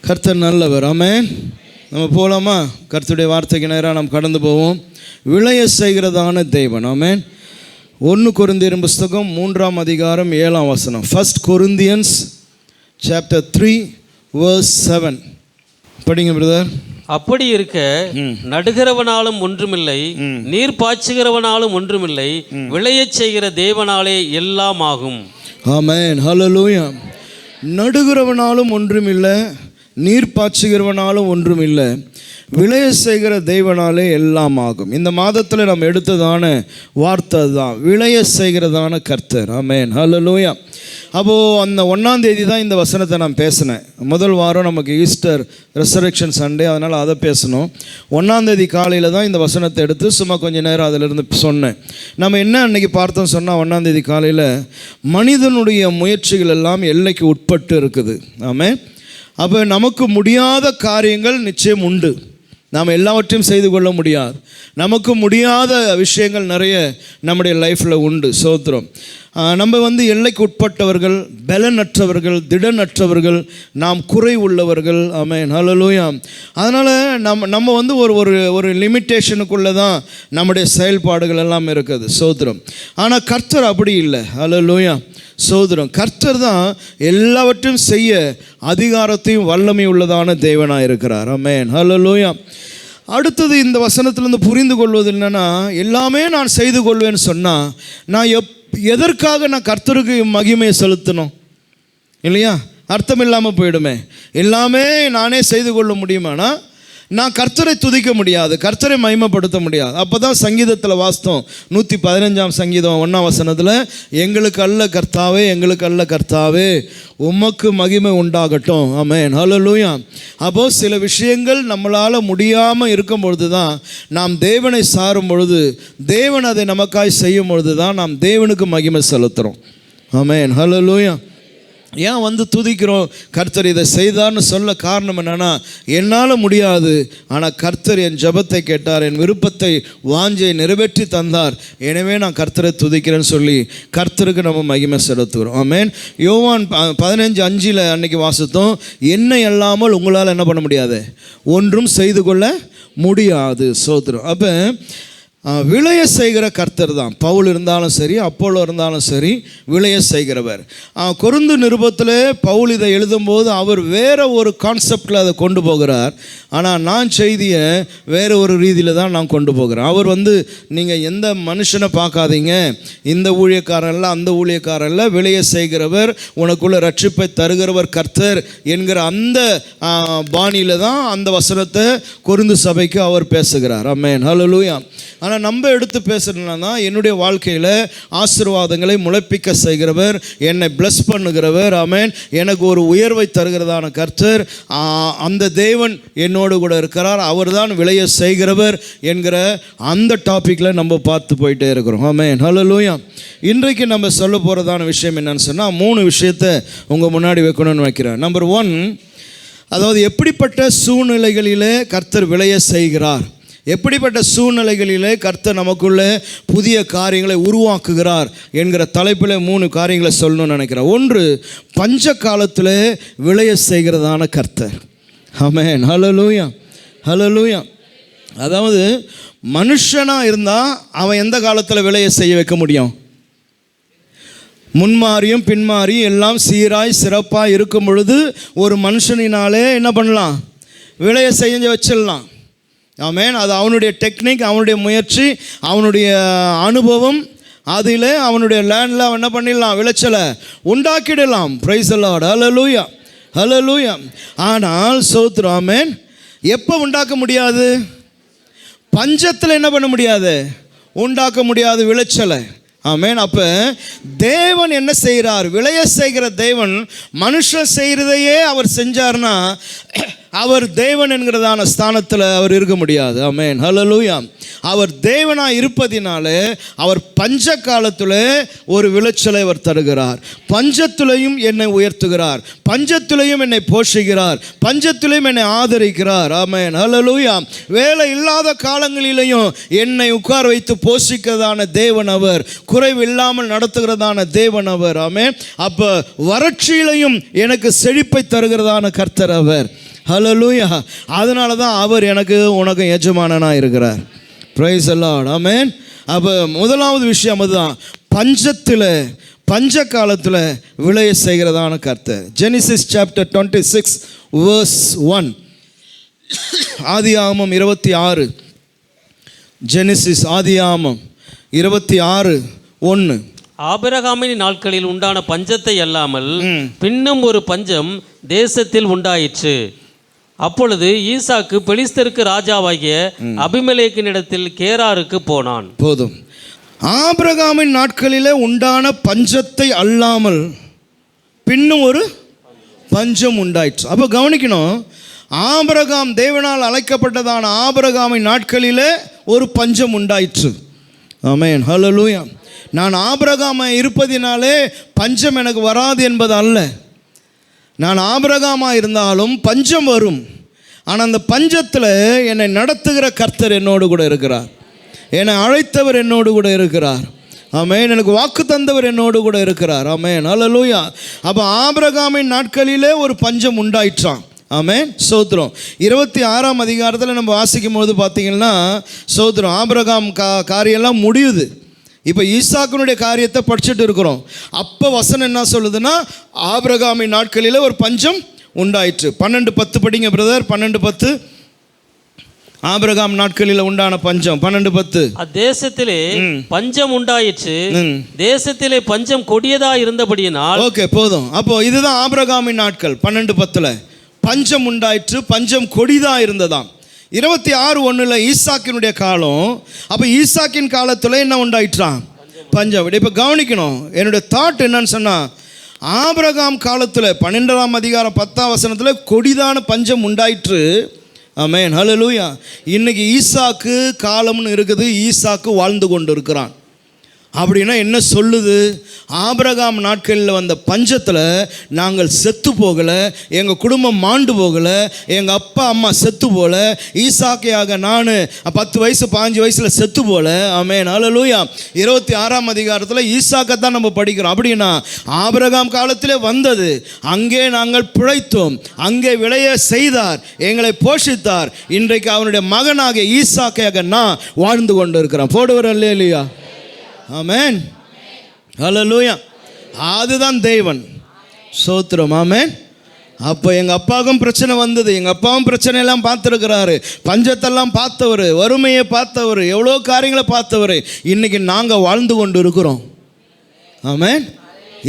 கர்த்தர் நல்லவர். ஆமென். நம்ம போகலாமா? கர்த்தருடைய வார்த்தைக்கு நேராக நாம் கடந்து போவோம். விளைய செய்கிறதான தேவன். ஆமென். 1 கொரிந்தியர் புஸ்தகம் 3ஆம் அதிகாரம் 7ஆம் வசனம். 1 Corinthians chapter 3 verse 7. படிங்க பிரதர். அப்படி இருக்க நடுகிறவனாலும் ஒன்றுமில்லை, நீர் பாய்ச்சுகிறவனாலும் ஒன்றுமில்லை, விளையச் செய்கிற தேவனாலே எல்லாம் ஆகும். ஆமென். ஹல்லேலூயா. நடுகிறவனாலும் ஒன்றுமில்லை, நீர் பாய்ச்சுகிறவனாலும் ஒன்றுமில்லை, விளைய செய்கிற தேவனாலே எல்லாம் ஆகும். இந்த மாதத்தில் நம்ம எடுத்ததான வார்த்தை தான், விளைய செய்கிறதான கர்த்தர். ஆமென். ஹல்லேலூயா. அப்போது அந்த 1ஆம் தேதி தான் இந்த வசனத்தை நான் பேசினேன். முதல் வாரம் நமக்கு ஈஸ்டர் ரெசரக்ஷன் சண்டே, அதனால் அதை பேசணும். 1ஆம் தேதி காலையில் தான் இந்த வசனத்தை எடுத்து சும்மா கொஞ்சம் நேரம் அதிலிருந்து சொன்னேன். நம்ம என்ன அன்றைக்கி பார்த்தோம் சொன்னால், 1ஆம் தேதி காலையில் மனிதனுடைய முயற்சிகள் எல்லாம் எல்லைக்கு உட்பட்டு இருக்குது. ஆமென். அப்போ நமக்கு முடியாத காரியங்கள் நிச்சயம் உண்டு. நாம் எல்லாவற்றையும் செய்து கொள்ள முடியாது. நமக்கு முடியாத விஷயங்கள் நிறைய நம்முடைய லைஃப்பில் உண்டு. சோத்திரம். நம்ம எல்லைக்கு உட்பட்டவர்கள், பலனற்றவர்கள், திடனற்றவர்கள், நாம் குறை உள்ளவர்கள். ஆமென். ஹல்லேலூயா. அதனால் நம்ம ஒரு லிமிட்டேஷனுக்குள்ளே தான் நம்முடைய செயல்பாடுகள் எல்லாம் இருக்குது. சோத்திரம். ஆனால் கர்த்தர் அப்படி இல்லை. ஹல்லேலூயா. சோதரம். கர்த்தர் தான் எல்லாவற்றையும் செய்ய அதிகாரத்தையும் வல்லமை உள்ளதான தேவனாக இருக்கிறார். ஆமென். ஹல்லேலூயா. அடுத்தது இந்த வசனத்திலிருந்து புரிந்து கொள்வது என்னென்னா, எல்லாமே நான் செய்து கொள்வேன்னு சொன்னால் நான் எதற்காக நான் கர்த்தருக்கு மகிமையை செலுத்தணும்? இல்லையா? அர்த்தம் இல்லாமல் போயிடுமே. எல்லாமே நானே செய்து கொள்ள முடியுமானா நான் கர்த்தரை துதிக்க முடியாது, கர்த்தரை மகிமைப்படுத்த முடியாது. அப்போ தான் சங்கீதத்தில் வாஸ்தவம் 115ஆம் சங்கீதம் 1ஆம் வசனத்தில், எங்களுக்கு அல்ல கர்த்தாவே, எங்களுக்கு அல்ல கர்த்தாவே, உமக்கு மகிமை உண்டாகட்டும். ஆமென். ஹல்லேலூயா. அப்போது சில விஷயங்கள் நம்மளால் முடியாமல் இருக்கும் பொழுது தான், நாம் தேவனை சாரும் பொழுது, தேவன் அதை நமக்காய் செய்யும் பொழுது தான் நாம் தேவனுக்கு மகிமை செலுத்துகிறோம். ஆமென். ஹல்லேலூயா. ஏன் துதிக்கிறோம்? கர்த்தர் இதை செய்தார்னு சொல்ல காரணம் என்னென்னா, என்னால் முடியாது, ஆனால் கர்த்தர் என் ஜெபத்தை கேட்டார், என் விருப்பத்தை வாஞ்சை நிறைவேற்றி தந்தார், எனவே நான் கர்த்தரை துதிக்கிறேன்னு சொல்லி கர்த்தருக்கு நம்ம மகிமை செலுத்துகிறோம். ஆமென். யோவான் 15:5 அன்னைக்கு வாசித்தோம், என்னை அல்லாமல் உங்களால் என்ன பண்ண முடியாது, ஒன்றும் செய்து கொள்ள முடியாது. சோத்திரம். அப்போ விளைய செய்கிற கர்த்தர் தான். பவுல் இருந்தாலும் சரி, அப்போலோ இருந்தாலும் சரி, விளைய செய்கிறவர். கொரிந்து நிருபத்தில் பவுல் இதை எழுதும்போது அவர் வேறு ஒரு கான்செப்டில் அதை கொண்டு போகிறார். ஆனால் நான் செய்தியை வேறு ஒரு ரீதியில் தான் நான் கொண்டு போகிறேன். அவர் நீங்கள் எந்த மனுஷனை பார்க்காதீங்க, இந்த ஊழியக்காரன் இல்லை, அந்த ஊழியக்காரன் இல்லை, விளைய செய்கிறவர், உனக்குள்ள ரட்சிப்பை தருகிறவர் கர்த்தர் என்கிற அந்த பாணியில் தான் அந்த வசனத்தை கொரிந்து சபைக்கு அவர் பேசுகிறார். ஆமென். ஹல்லேலூயா. ஆனால் நம்ம எடுத்து பேசுகிறோன்னா, என்னுடைய வாழ்க்கையில் ஆசீர்வாதங்களை முளைப்பிக்க செய்கிறவர், என்னை பிளஸ் பண்ணுகிறவர். ஆமென். எனக்கு ஒரு உயர்வை தருகிறதான கர்த்தர், அந்த தேவன் என்னோடு கூட இருக்கிறார், அவர் தான் விளைய செய்கிறவர் என்கிற அந்த டாப்பிக்கில் நம்ம பார்த்து போயிட்டே இருக்கிறோம். ஆமென். ஹல்லேலூயா. இன்றைக்கு நம்ம சொல்ல போகிறதான விஷயம் என்னன்னு சொன்னால், 3 விஷயத்தை உங்கள் முன்னாடி வைக்கணும்னு வைக்கிறேன். நம்பர் 1, அதாவது எப்படிப்பட்ட சூழ்நிலைகளிலே கர்த்தர் விளைய செய்கிறார், எப்படிப்பட்ட சூழ்நிலைகளிலே கர்த்தர் நமக்குள்ளே புதிய காரியங்களை உருவாக்குகிறார் என்கிற தலைப்பில் 3 காரியங்களை சொல்லணும்னு நினைக்கிறேன். 1, பஞ்ச காலத்தில் விளைய செய்கிறதான கர்த்தர். ஆமென். ஹல்லேலூயா. ஹல்லேலூயா. அதாவது மனுஷனாக இருந்தால் அவன் எந்த காலத்தில் விளைய செய்ய வைக்க முடியும்? முன்மாறியும் பின்மாறியும் எல்லாம் சீராய் சிறப்பாக இருக்கும் பொழுது ஒரு மனுஷனினாலே என்ன பண்ணலாம்? விளைய செஞ்சு வச்சிடலாம். ஆமென். அது அவனுடைய டெக்னிக், அவனுடைய முயற்சி, அவனுடைய அனுபவம், அதில் அவனுடைய லேண்டில் அவன் என்ன பண்ணிடலாம்? விளைச்சலை உண்டாக்கிடலாம். Price the lord. ஹல்லேலூயா. ஹல்லேலூயா. ஆனால் சோத்ரம். ஆமென். எப்போ உண்டாக்க முடியாது? பஞ்சத்தில் என்ன பண்ண முடியாது? உண்டாக்க முடியாது விளைச்சலை. ஆமென். அப்போ தேவன் என்ன செய்கிறார்? விளைய செய்கிற தேவன் மனுஷன் செய்கிறதையே அவர் செஞ்சார்னா அவர் தேவன் என்கிறதான ஸ்தானத்தில் அவர் இருக்க முடியாது. ஆமென். ஹல்லேலூயா. அவர் தேவனாக இருப்பதினாலே அவர் பஞ்ச காலத்தில் ஒரு விளைச்சலை அவர் தருகிறார். பஞ்சத்திலையும் என்னை உயர்த்துகிறார், பஞ்சத்திலையும் என்னை போஷிக்கிறார், பஞ்சத்திலையும் என்னை ஆதரிக்கிறார். ஆமென். ஹல்லேலூயா. வேலை இல்லாத காலங்களிலையும் என்னை உட்கார வைத்து போஷிக்கிறதான தேவன் அவர், குறைவு இல்லாமல் நடத்துகிறதான தேவன் அவர். ஆமென். அப்போ வறட்சியிலையும் எனக்கு செழிப்பை தருகிறதான கர்த்தர் அவர். ஹல்லேலூயா. அதனால தான் அவர் எனக்கு உனக்கு எஜமானனாக இருக்கிறார். Praise the lord. ஆமென். அப்போ முதலாவது விஷயம் அதுதான், பஞ்ச காலத்தில் விளைய செய்கிறதான கர்த்தர். Genesis chapter 26 verse 1. ஆதியாகமம் 26. ஜெனிசிஸ் ஆதியாகமம் 26:1. ஆபிரகாமின் நாட்களில் உண்டான பஞ்சத்தை அல்லாமல் பின்னும் ஒரு பஞ்சம் தேசத்தில் உண்டாயிற்று. அப்பொழுது ஈசாக்கு பெலிஸ்தருக்கு ராஜாவாகிய அபிமெலேக்கினிடத்தில் கேராருக்கு போனான். போதும். ஆபிரகாமின் நாட்களிலே உண்டான பஞ்சத்தை அல்லாமல் பின்னும் ஒரு பஞ்சம் உண்டாயிற்று. அப்போ கவனிக்கணும், ஆபிரகாம் தேவனால் அழைக்கப்பட்டதான ஆபிரகாமின் நாட்களிலே ஒரு பஞ்சம் உண்டாயிற்று. ஆமென். ஹல்லேலூயா. நான் ஆபிரகாமை இருப்பதினாலே பஞ்சம் எனக்கு வராது என்பது அல்ல. நான் ஆபிரகாமாக இருந்தாலும் பஞ்சம் வரும். ஆனால் அந்த பஞ்சத்தில் என்னை நடத்துகிற கர்த்தர் என்னோடு கூட இருக்கிறார். என்னை அழைத்தவர் என்னோடு கூட இருக்கிறார். ஆமென். எனக்கு வாக்கு தந்தவர் என்னோடு கூட இருக்கிறார். ஆமென். ஹல்லேலூயா. அப்போ ஆபிரகாமின் நாட்களிலே ஒரு பஞ்சம் உண்டாயிற்றான். ஆமென். சோத்திரம். 26ஆம் அதிகாரத்தில் நம்ம வாசிக்கும் போது பார்த்தீங்கன்னா சோத்திரம், ஆபிரகாம் காரியெல்லாம் முடியுது. இப்போ ஈசாக்கினுடைய காரியத்தை படிச்சுட்டு இருக்கிறோம். அப்போ வசனம் என்ன சொல்லுதுன்னா, ஆபிரகாமின் நாட்களில் ஒரு பஞ்சம் உண்டாயிற்று. 12:10 படிங்க பிரதர். 12:10. ஆபிரகாம் நாட்களில் உண்டான பஞ்சம். 12:10. அத்தேசத்திலே பஞ்சம் உண்டாயிற்று. தேசத்திலே பஞ்சம் கொடியதா இருந்தபடியினால். ஓகே, போதும். அப்போ இதுதான் ஆபிரகாமின் நாட்கள். 12:10 பஞ்சம் உண்டாயிற்று, பஞ்சம் கொடிதா இருந்ததாம். 26:1 ஈசாக்கினுடைய காலம். அப்போ ஈசாக்கின் காலத்தில் என்ன உண்டாயிற்றான்? பஞ்சம். இப்போ கவனிக்கணும், என்னுடைய தாட் என்னன்னு சொன்னால், ஆபிரகாம் காலத்தில் 12ஆம் அதிகாரம் 10ஆம் வசனத்தில் கொடிதான பஞ்சம் உண்டாயிற்று. ஆமென். ஹல்லேலூயா. இன்னைக்கு ஈசாக்கு காலம்னு இருக்குது. ஈசாக்கு வாழ்ந்து கொண்டு இருக்கிறான். அப்படின்னா என்ன சொல்லுது? ஆபிரகாம் நாட்களில் வந்த பஞ்சத்தில் நாங்கள் செத்து போகலை, எங்கள் குடும்பம் மாண்டு போகலை, எங்கள் அப்பா அம்மா செத்து போகல, ஈசாக்கையாக நான் 10 வயசு 15 வயசில் செத்து போகல. ஆமென். ஹல்லேலூயா. 26ஆம் அதிகாரத்தில் ஈசாக்கை தான் நம்ம படிக்கிறோம். அப்படின்னா ஆபிரகாம் காலத்திலே வந்தது, அங்கே நாங்கள் பிழைத்தோம், அங்கே விளைய செய்தார், எங்களை போஷித்தார். இன்றைக்கு அவனுடைய மகனாக ஈசாக்கையாக நான் வாழ்ந்து கொண்டு இருக்கிறேன். போடுவர் அல்லேலூயா. ஆமென். ஹல்லேலூயா. அதுதான் தேவன். சோத்திரம். ஆமென். அப்போ எங்கள் அப்பாவுக்கும் பிரச்சனை வந்தது, எங்கள் அப்பாவும் பிரச்சனையெல்லாம் பார்த்துருக்கிறாரு, பஞ்சத்தெல்லாம் பார்த்தவர், வறுமையை பார்த்தவர், எவ்வளோ காரியங்களை பார்த்தவர். இன்றைக்கி நாங்கள் வாழ்ந்து கொண்டு இருக்கிறோம். ஆமென்.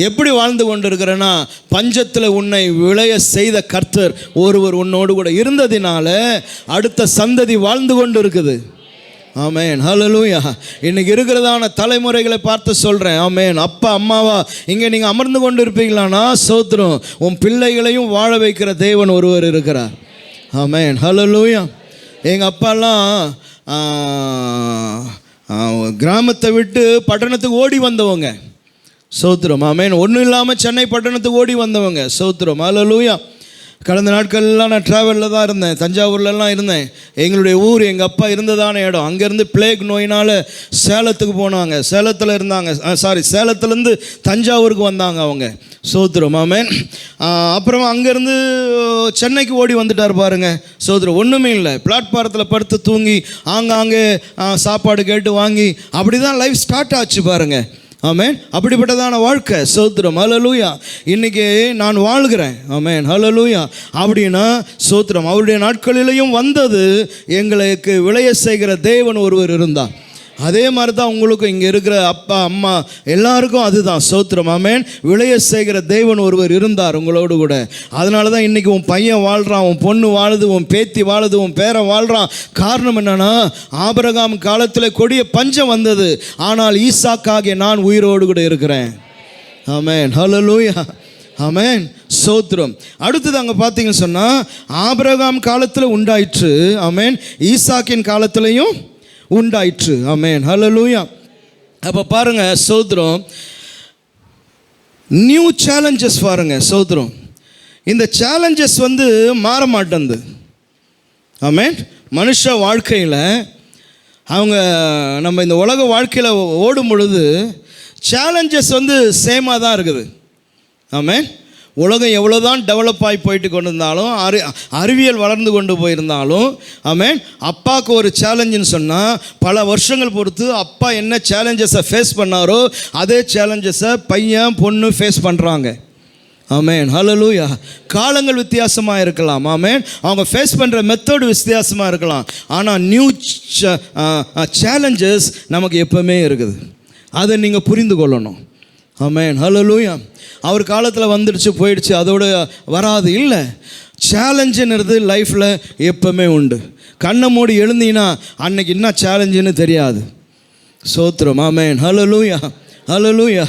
எப்படி வாழ்ந்து கொண்டு இருக்கிறேன்னா, பஞ்சத்தில் உன்னை விளைய செய்த கர்த்தர் ஒருவர் உன்னோடு கூட இருந்ததினால அடுத்த சந்ததி வாழ்ந்து கொண்டு இருக்குது. ஆமென். ஹல்லேலூயா. இன்னைக்கு இருக்கிறதான தலைமுறைகளை பார்த்து சொல்கிறேன். ஆமென். அப்பா அம்மாவா இங்கே நீங்கள் அமர்ந்து கொண்டு இருப்பீங்களானா சோத்திரம், உன் பிள்ளைகளையும் வாழ வைக்கிற தேவன் ஒருவர் இருக்கிறார். ஆமென். ஹல்லேலூயா. எங்கள் அப்பாலாம் கிராமத்தை விட்டு பட்டணத்துக்கு ஓடி வந்தவங்க. சோத்திரம். ஆமென். ஒன்றும் இல்லாமல் சென்னை பட்டணத்துக்கு ஓடி வந்தவங்க. சோத்திரம். ஹல்லேலூயா. கடந்த நாட்கள்லாம் நான் ட்ராவலில் தான் இருந்தேன், தஞ்சாவூர்லலாம் இருந்தேன். எங்களுடைய ஊர் எங்கள் அப்பா இருந்ததான இடம். அங்கேருந்து பிளேக் நோயினால் சேலத்துக்கு போனாங்க, சேலத்தில் இருந்தாங்க. சேலத்துலேருந்து தஞ்சாவூருக்கு வந்தாங்க அவங்க. சோத்திரம். ஆமென். அப்புறமா அங்கேருந்து சென்னைக்கு ஓடி வந்துட்டார் பாருங்க. சோத்திரம். ஒன்றுமே இல்லை, பிளாட்பாரத்தில் படுத்து தூங்கி ஆங்காங்கே சாப்பாடு கேட்டு வாங்கி அப்படி தான் லைஃப் ஸ்டார்ட் ஆச்சு பாருங்க. ஆமென். அப்படிப்பட்டதான வாழ்க்கை. சோத்திரம். ஹல்லேலூயா. இன்றைக்கி நான் வாழ்கிறேன். ஆமென். ஹல்லேலூயா. அப்படின்னா சோத்திரம், அவருடைய நாட்களிலையும் வந்தது, எங்களுக்கு விளைய செய்கிற தேவன் ஒருவர் இருந்தார். அதே மாதிரி தான் உங்களுக்கும் இங்கே இருக்கிற அப்பா அம்மா எல்லாருக்கும் அதுதான். சோத்திரம். ஆமென். விளைய செய்கிற தேவன் ஒருவர் இருந்தார் உங்களோடு கூட. அதனால தான் இன்றைக்கி உன் பையன் வாழ்கிறான், உன் பொண்ணு வாழுது, உன் பேத்தி வாழுது, உன் பேரன் வாழ்கிறான். காரணம் என்னன்னா, ஆபிரகாம் காலத்தில் கொடிய பஞ்சம் வந்தது, ஆனால் ஈசாக்காகிய நான் உயிரோடு கூட இருக்கிறேன். ஆமென். ஹல்லேலூயா. ஆமென். சோத்திரம். அடுத்தது அங்கே பார்த்தீங்கன்னு சொன்னால், ஆபிரகாம் காலத்தில் உண்டாயிற்று. ஆமென். ஈசாக்கின் காலத்திலையும் உண்டாயிற்று. ஆமென். ஹல்லேலூயா. அப்போ பாருங்க சோத்திரம், நியூ சேலஞ்சஸ் பாருங்க. சோத்திரம். இந்த சேலஞ்சஸ் மாற மாட்டேங்குது. ஆமென். மனுஷ வாழ்க்கையில் அவங்க நம்ம இந்த உலக வாழ்க்கையில் ஓடும் பொழுது சேலஞ்சஸ் சேமாக தான் இருக்குது. ஆமென். உலகம் எவ்வளோதான் டெவலப் ஆகி போயிட்டு கொண்டு இருந்தாலும் அறிவியல் வளர்ந்து கொண்டு போயிருந்தாலும் ஆமென், அப்பாவுக்கு ஒரு சேலஞ்சுன்னு சொன்னால் பல வருஷங்கள் பொறுத்து அப்பா என்ன சேலஞ்சஸை ஃபேஸ் பண்ணாரோ அதே சேலஞ்சஸை பையன் பொண்ணு ஃபேஸ் பண்ணுறாங்க. ஆமென், ஹல்லேலூயா. காலங்கள் வித்தியாசமாக இருக்கலாம், ஆமென், அவங்க ஃபேஸ் பண்ணுற மெத்தட் வித்தியாசமாக இருக்கலாம், ஆனால் நியூ சேலஞ்சஸ் நமக்கு எப்பவுமே இருக்குது. அதை நீங்கள் புரிந்து கொள்ளணும். ஆமென், ஹல்லேலூயா. அவர் காலத்தில் வந்துடுச்சு போயிடுச்சு அதோடு வராது இல்லை. சேலஞ்சுன்றது லைஃப்பில் எப்பவுமே உண்டு. கண்ணை மூடி எழுந்தீங்கன்னா அன்னைக்கு என்ன சேலஞ்சுன்னு தெரியாது. சோத்திரம், ஆமென், ஹல்லேலூயா, ஹல்லேலூயா.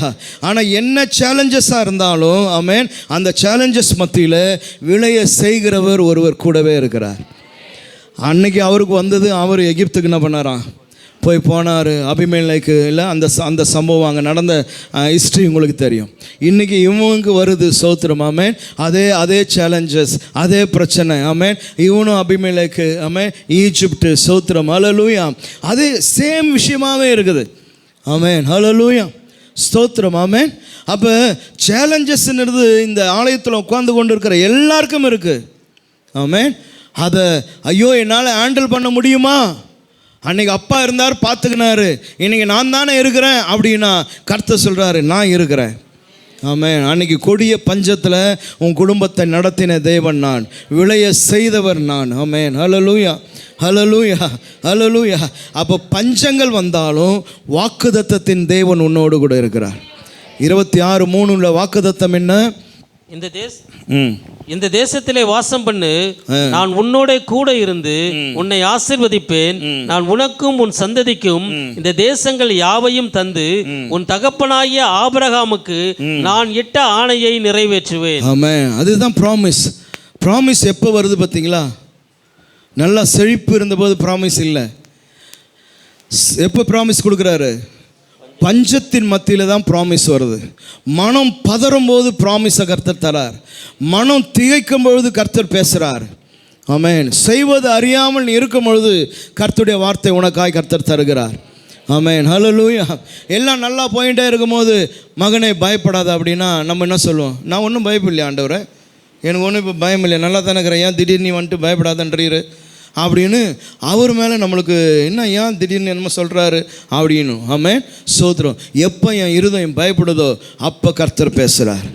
ஆனால் என்ன சேலஞ்சஸாக இருந்தாலும் ஆமென், அந்த சேலஞ்சஸ் மத்தியில் விளைய செய்கிறவர் ஒருவர் கூடவே இருக்கிறார். அன்னைக்கு அவருக்கு வந்தது, அவர் எகிப்துக்கு என்ன பண்ணாராம், போனார் அபிமெலேக்கு இல்லை, அந்த சம்பவம் அங்கே நடந்த ஹிஸ்ட்ரி உங்களுக்கு தெரியும். இன்றைக்கி இவனுக்கு வருது. சோத்திரம், ஆமென், அதே சேலஞ்சஸ், அதே பிரச்சனை. ஆமென், இவனும் அபிமெலேக்கு, ஆமென், ஈஜிப்டு. சோத்திரம், ஹல்லேலூயா. அதே சேம் விஷயமாகவே இருக்குது. ஆமென், ஹல்லேலூயா, ஸ்தோத்திரம், ஆமென். அப்போ சேலஞ்சஸ்ன்றது இந்த ஆலயத்தில் உட்கார்ந்து கொண்டு இருக்கிற எல்லாருக்கும் இருக்குது. ஆமென். அதை ஐயோ என்னால் ஹேண்டில் பண்ண முடியுமா? அன்றைக்கி அப்பா இருந்தார் பார்த்துக்கினாரு, இன்றைக்கி நான் தானே இருக்கிறேன் அப்படின்னா கர்த்தர் சொல்கிறாரு நான் இருக்கிறேன். ஆமென். அன்றைக்கி கொடிய பஞ்சத்தில் உன் குடும்பத்தை நடத்தின தேவன் நான், விளைய செய்தவர் நான். ஆமென், ஹல்லேலூயா, ஹல்லேலூயா, ஹல்லேலூயா. அப்போ பஞ்சங்கள் வந்தாலும் வாக்குத்தத்தத்தின் தேவன் உன்னோடு கூட இருக்கிறார். 26:3 வாக்குத்தத்தம் என்ன? இந்த தேசத்திலே வாசம் பண்ணு, நான் உன்னோட கூட இருந்து உன்னை ஆசீர்வதிப்பேன், நான் உனக்கும் உன் சந்ததிக்கும் இந்த தேசங்கள் யாவையும் தந்து உன் தகப்பனாகிய ஆபிரகாமுக்கு நான் இட்ட ஆணையை நிறைவேற்றுவேன். ஆமென். அதுதான் ப்ராமிஸ். ப்ராமிஸ் எப்போ வருது பார்த்தீங்களா? நல்லா செழிப்பு இருந்தபோது ப்ராமிஸ் இல்லை. எப்போ ப்ராமிஸ் கொடுக்குறாரு? பஞ்சத்தின் மத்தியில் தான் ப்ராமிஸ் வருது. மனம் பதறும் போது ப்ராமிஸை கர்த்தர் தரார். மனம் திகைக்கும் பொழுது கர்த்தர் பேசுகிறார். ஆமென். செய்வது அறியாமல் நீ இருக்கும் பொழுது கர்த்தருடைய வார்த்தை உனக்காய் கர்த்தர் தருகிறார். ஆமென், ஹல்லேலூயா. எல்லாம் நல்லா போயிட்டே இருக்கும்போது மகனே பயப்படாத அப்படின்னா நம்ம என்ன சொல்லுவோம்? நான் ஒன்றும் பயப்படலையா ஆண்டவரே, எனக்கு ஒன்றும் இப்போ பயம் இல்லை, நல்லா தானே இருக்கிறேன், ஏன் திடீர்னு நீ வந்துட்டு பயப்படாதன்றீரு அப்படின்னு அவர் மேலே நம்மளுக்கு என்ன ஏன் திடீர்னு என்னமோ சொல்கிறாரு அப்படின்னு. ஆமென், சோத்திரம். எப்போ என் இருதயம் பயப்படுதோ அப்போ கர்த்தர் பேசுகிறார்.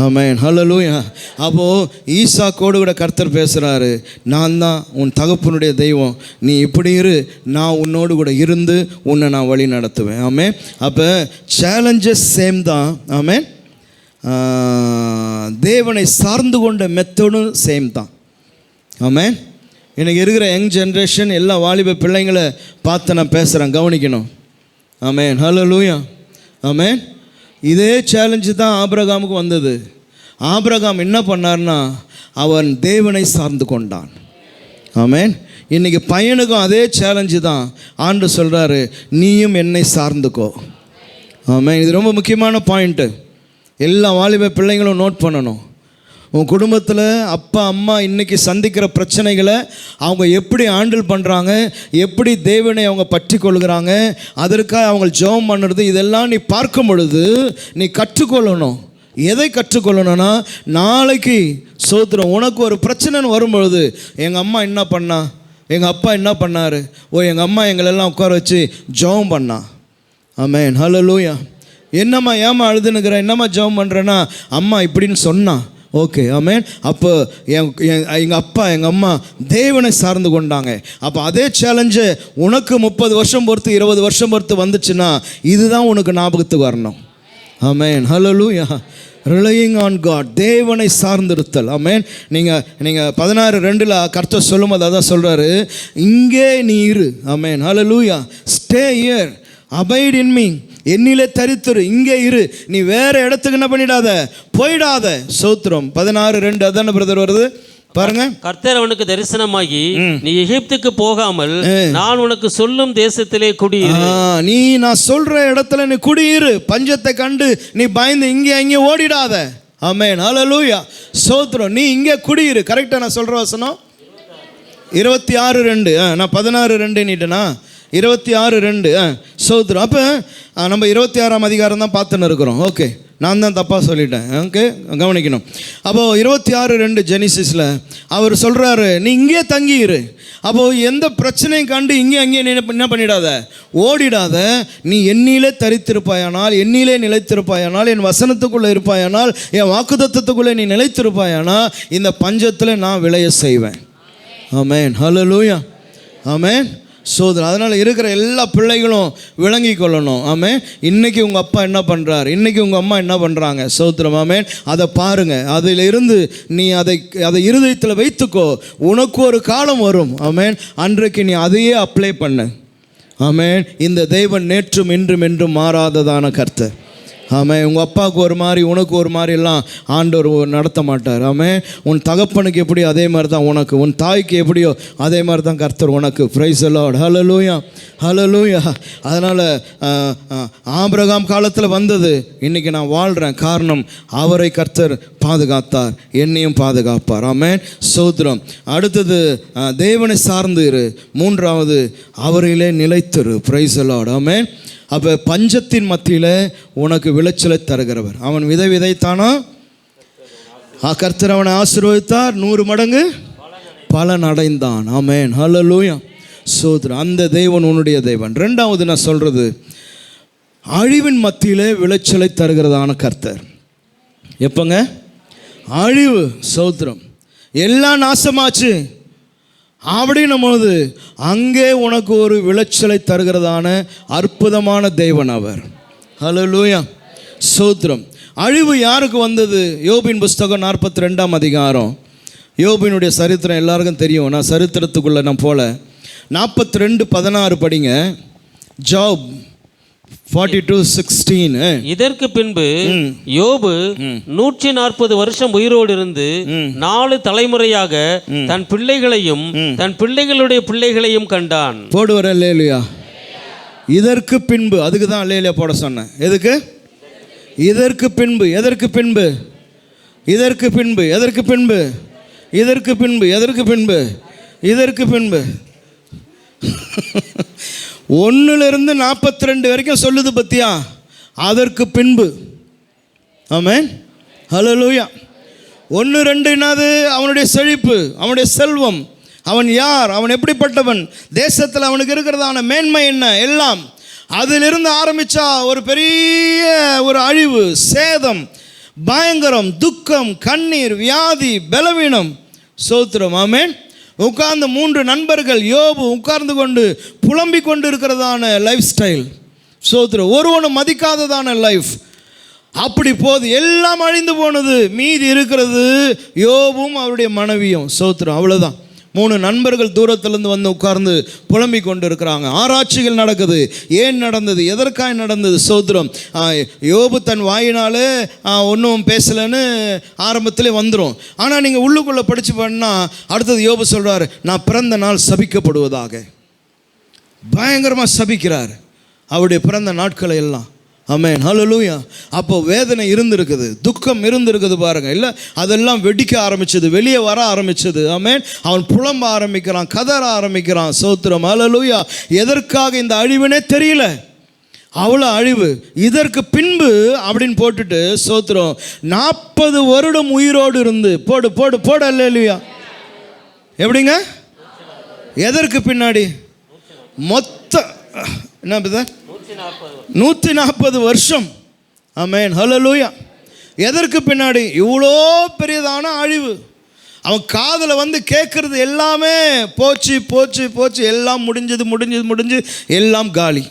ஆமென், ஹல்லேலூயா. அப்போது ஈசாக்கோடு கூட கர்த்தர் பேசுகிறாரு, நான் தான் உன் தகப்பனுடைய தெய்வம், நீ இப்படி இரு, நான் உன்னோடு கூட இருந்து உன்னை நான் வழி நடத்துவேன். ஆமென். அப்போ சேலஞ்சஸ் சேம் தான். ஆமென். தேவனை சார்ந்து கொண்ட மெத்தடும் சேம் தான். ஆமென். எனக்கு இருக்கிற யங் ஜென்ரேஷன் எல்லா வாலிப பிள்ளைங்களை பார்த்து நான் பேசுகிறேன், கவனிக்கணும். ஆமென், ஹல்லேலூயா, ஆமென். இதே சேலஞ்சு தான் ஆபிரகாமுக்கு வந்தது. ஆபிரகாம் என்ன பண்ணார்னா அவன் தேவனை சார்ந்து கொண்டான். ஆமென். இன்றைக்கி பையனுக்கும் அதே சேலஞ்சு தான். ஆண்டு சொல்கிறாரு நீயும் என்னை சார்ந்துக்கோ. ஆமென். இது ரொம்ப முக்கியமான பாயிண்ட்டு. எல்லா வாலிப பிள்ளைங்களும் நோட் பண்ணணும். உன் குடும்பத்தில் அப்பா அம்மா இன்றைக்கி சந்திக்கிற பிரச்சனைகளை அவங்க எப்படி ஹேண்டில் பண்ணுறாங்க, எப்படி தேவனை அவங்க பற்றி கொள்கிறாங்க, அதற்காக அவங்க ஜெபம் பண்ணுறது, இதெல்லாம் நீ பார்க்கும் பொழுது நீ கற்றுக்கொள்ளணும். எதை கற்றுக்கொள்ளணும்னா நாளைக்கு சோத்திரம் உனக்கு ஒரு பிரச்சனைன்னு வரும்பொழுது எங்கள் அம்மா என்ன பண்ணா, எங்கள் அப்பா என்ன பண்ணார், எங்கள் அம்மா எங்களெல்லாம் உட்கார வச்சு ஜெபம் பண்ணா. ஆமென், ஹல்லேலூயா. என்னம்மா ஏம்மா அழுதுனுக்கிற, என்னம்மா ஜெபம் பண்ணுறேன்னா அம்மா இப்படின்னு சொன்னா. ஓகே, ஆமென். அப்போ எங்கள் அப்பா எங்கள் அம்மா தேவனை சார்ந்து கொண்டாங்க. அப்போ அதே சேலஞ்சு உனக்கு 30 வருஷம் பொறுத்து 20 வருஷம் பொறுத்து வந்துச்சுன்னா இதுதான் உனக்கு ஞாபகத்துக்கு வரணும். ஆமென், ஹல்லேலூயா. ரிலையிங் ஆன் காட், தேவனை சார்ந்திருத்தல். ஆமென். நீங்கள் 16:2 கர்த்தர் சொல்லும்போது அதான் சொல்கிறாரு, இங்கே நீ இரு. Amen, hallelujah. Stay here, abide in me, என்னிலே தரித்திரு, இங்கே இரு, நீ வேற இடத்துக்கு என்ன பண்ணிடாத, போயிடாத. சோத்திரம். 16:2 அதான பிரதர் வருது பாருங்க. கர்த்தர் அவனுக்கு தரிசனமாகி நீ எகிப்துக்கு போகாமல் நான் உனக்கு சொல்லும் தேசத்திலே குடியிரு. நீ நான் சொல்ற இடத்துல நீ குடியிரு. பஞ்சத்தை கண்டு நீ பயந்து இங்கே அங்கே ஓடிடாத. ஆமென், ஹல்லேலூயா, சோத்திரம். நீ இங்கே குடியிரு. கரெக்டாக நான் சொல்ற வசனம் 26:2. நான் 16:2 நீட்டனா 26:2. சோத்திரம். அப்போ நம்ம 26ஆம் அதிகாரம் தான் பார்த்துன்னு இருக்கிறோம். ஓகே, நான் தான் தப்பாக சொல்லிட்டேன். ஓகே, கவனிக்கணும். அப்போது 26:2 ஜெனிசிஸில் அவர் சொல்கிறாரு, நீ இங்கே தங்கியிரு. அப்போது எந்த பிரச்சனையும் கண்டு அங்கேயே என்ன பண்ணிடாத, ஓடிடாத. நீ என்னிலே தரித்திருப்பாயானால், என்னிலே நிலைத்திருப்பாயானால், என் வசனத்துக்குள்ளே இருப்பாயானால், என் வாக்குத்தத்தத்துக்குள்ளே நீ நிலைத்திருப்பாயானால், இந்த பஞ்சத்தில் நான் விளைய செய்வேன். ஆமென், ஹல்லேலூயா, ஆமென். சோதனை. அதனால் இருக்கிற எல்லா பிள்ளைகளும் விளங்கி கொள்ளணும். ஆமென். இன்றைக்கி உங்கள் அப்பா என்ன பண்ணுறார், இன்றைக்கி உங்கள் அம்மா என்ன பண்ணுறாங்க, சோத்திரம். ஆமென். அதை பாருங்கள், அதிலிருந்து நீ அதை இருதயத்தில் வைத்துக்கோ. உனக்கு ஒரு காலம் வரும், ஆமென், அன்றைக்கு நீ அதையே அப்ளை பண்ணு. ஆமென். இந்த தெய்வம் நேற்றும் இன்றும் என்றும் மாறாததான கர்த்தர். ஆமென். உங்கள் அப்பாவுக்கு ஒரு மாதிரி உனக்கு ஒரு மாதிரிலாம் ஆண்டவர் நடத்த மாட்டார். ஆமென். உன் தகப்பனுக்கு எப்படி அதே மாதிரி தான் உனக்கு, உன் தாய்க்கு எப்படியோ அதே மாதிரி தான் கர்த்தர் உனக்கு. பிரைஸ் தி லார்ட், ஹல்லேலூயா, ஹல்லேலூயா. அதனால் ஆபிரகாம் காலத்தில் வந்தது, இன்றைக்கி நான் வாழ்கிறேன். காரணம், அவரை கர்த்தர் பாதுகாத்தார், என்னையும் பாதுகாப்பார். ஆமென், சோத்திரம். அடுத்தது, தேவனை சார்ந்து இரு. மூன்றாவது, அவரிலே நிலைத்திரு. Price the lord, amen. அப்போ பஞ்சத்தின் மத்தியில் உனக்கு விளைச்சலை தருகிறவர். அவன் விதைத்தானா, கர்த்தர் அவனை ஆசீர்வதித்தார், 100 மடங்கு பலன் அடைந்தான். ஆமென், ஹல்லேலூயா, சோதரன். அந்த தேவன் உன்னுடைய தேவன். ரெண்டாவது நான் சொல்கிறது, அழிவின் மத்தியில் விளைச்சலை தருகிறதான கர்த்தர். எப்போங்க அழிவு, சோத்திரம், எல்லாம் நாசமாச்சு அப்படின்னும் போது அங்கே உனக்கு ஒரு விளைச்சலை தருகிறதான அற்புதமான தேவன் அவர். ஹல்லேலூயா, சோத்திரம். அழிவு யாருக்கு வந்தது? யோபின் புஸ்தகம் 42ஆம் அதிகாரம். யோபினுடைய சரித்திரம் எல்லாருக்கும் தெரியும். நான் சரித்திரத்துக்குள்ளே நான் போல. 42:16 படிங்க. ஜாப் 42:16. இதற்கு பின்பு யோபு 140 வருஷம் உயிரோடு இருந்து 4 தலைமுறையாக தன் பிள்ளைகளையும் தன் பிள்ளைகளுடைய பிள்ளைகளையும் கண்டான். போடுவார் அல்லேலூயா. இதற்கு பின்பு, அதுக்கு தான் அல்லேலூயா போட சொன்னேன். எதுக்கு? இதற்கு பின்பு. எதற்கு பின்பு? இதற்கு பின்பு. எதற்கு பின்பு? இதற்கு பின்பு. எதற்கு பின்பு? இதற்கு பின்பு. 1லிருந்து 42 வரைக்கும் சொல்லுது பத்தியா, அதற்கு பின்பு. ஆமென், ஹல்லேலூயா. 1, 2 என்னது? அவனுடைய செழிப்பு, அவனுடைய செல்வம், அவன் யார், அவன் எப்படிப்பட்டவன், தேசத்தில் அவனுக்கு இருக்கிறதான மேன்மை என்ன, எல்லாம். அதிலிருந்து ஆரம்பித்தா ஒரு பெரிய ஒரு அழிவு, சேதம், பயங்கரம், துக்கம், கண்ணீர், வியாதி, பலவீனம். சோத்திரம். ஆமென். உட்கார்ந்து 3 நண்பர்கள், யோபு உட்கார்ந்து கொண்டு புலம்பிக் கொண்டு இருக்கிறதான லைஃப் ஸ்டைல். சோத்திரம். ஒருவனும் மதிக்காததான லைஃப். அப்படி போது எல்லாம் அழிந்து போனது. மீதி இருக்கிறது யோபும் அவருடைய மனைவியும். சோத்திரம். அவ்வளோதான். 3 நண்பர்கள் தூரத்திலிருந்து வந்து உட்கார்ந்து புலம்பிக் கொண்டு இருக்கிறாங்க. ஆராய்ச்சிகள் நடக்குது. ஏன் நடந்தது, எதற்காக நடந்தது? சோத்திரம். யோபு தன் வாயினாலே ஒன்றும் பேசலைன்னு ஆரம்பத்திலே வந்துடும். ஆனால் நீங்கள் உள்ளுக்குள்ளே படித்து பண்ணால் அடுத்தது யோபு சொல்கிறார், நான் பிறந்த நாள் சபிக்கப்படுவதாக. பயங்கரமாக சபிக்கிறார் அவருடைய பிறந்த நாட்களை எல்லாம். ஆமென், ஹல்லேலூயா. அப்போ வேதனை இருந்திருக்குது, துக்கம் இருந்திருக்குது பாருங்க. இல்லை, அதெல்லாம் வெடிக்க ஆரம்பிச்சது, வெளியே வர ஆரம்பிச்சது. ஆமென். அவன் புலம்ப ஆரம்பிக்கிறான், கதற ஆரம்பிக்கிறான். சோத்திரம், ஹல்லேலூயா. எதற்காக இந்த அழிவுனே தெரியல, அவ்வளோ அழிவு. இதற்கு பின்பு அப்படின்னு போட்டுட்டு, சோத்திரம், 40 வருடம் உயிரோடு இருந்து, போடு போடு போடு, ஹல்லேலூயா. எப்படிங்க? எதற்கு பின்னாடி? மொத்த என்ன பிதா? 140 வருஷம். ஆமென், ஹல்லேலூயா. எதற்கு பின்னாடி? இவ்வளோ பெரியதான அழிவு. அவன் காதில் வந்து கேட்கறது எல்லாமே போச்சு போச்சு போச்சு, எல்லாம் முடிஞ்சது எல்லாம் காலி.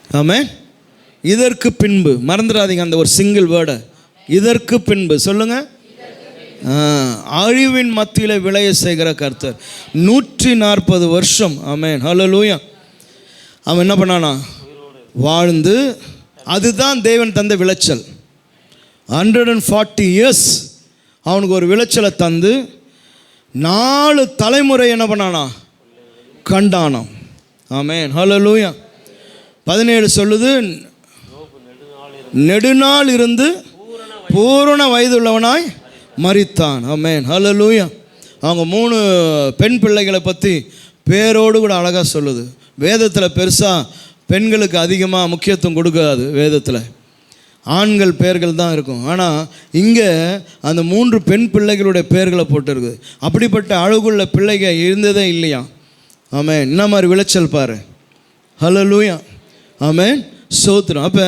ஆமென். இதற்கு பின்பு மறந்துடாதீங்க அந்த ஒரு சிங்கிள் வேர்டை, இதற்கு பின்பு. சொல்லுங்க. அழிவின் மத்தியில் விளைய செய்கிற கர்த்தர். 140 வருஷம். ஆமென், ஹல்லேலூயா. அவன் என்ன பண்ணானா? வாழ்ந்து, அதுதான் தேவன் தந்த விளைச்சல். 140 years அவனுக்கு ஒரு விளைச்சலை தந்து 4 தலைமுறை என்ன பண்ணானா? கண்டானாம். ஆமென், ஹல்லேலூயா. 17 சொல்லுது, நெடுநாள் இருந்து பூரண வயதுள்ளவனாய் மரித்தான். ஆமென், ஹல்லேலூயா. அவங்க 3 பெண் பிள்ளைகளை பற்றி பேரோடு கூட அழகாக சொல்லுது. வேதத்தில் பெருசாக பெண்களுக்கு அதிகமாக முக்கியத்துவம் கொடுக்காது வேதத்தில். ஆண்கள் பெயர்கள் தான் இருக்கும். ஆனால் இங்கே அந்த 3 பெண் பிள்ளைகளுடைய பெயர்களை போட்டிருக்கு. அப்படிப்பட்ட அழகுள்ள பிள்ளைகள் இருந்ததே இல்லையா. ஆமென். என்ன மாதிரி விளைச்சல் பாரு. ஹல்லேலூயா. ஆமென். ஸ்தோத்திரம். அப்போ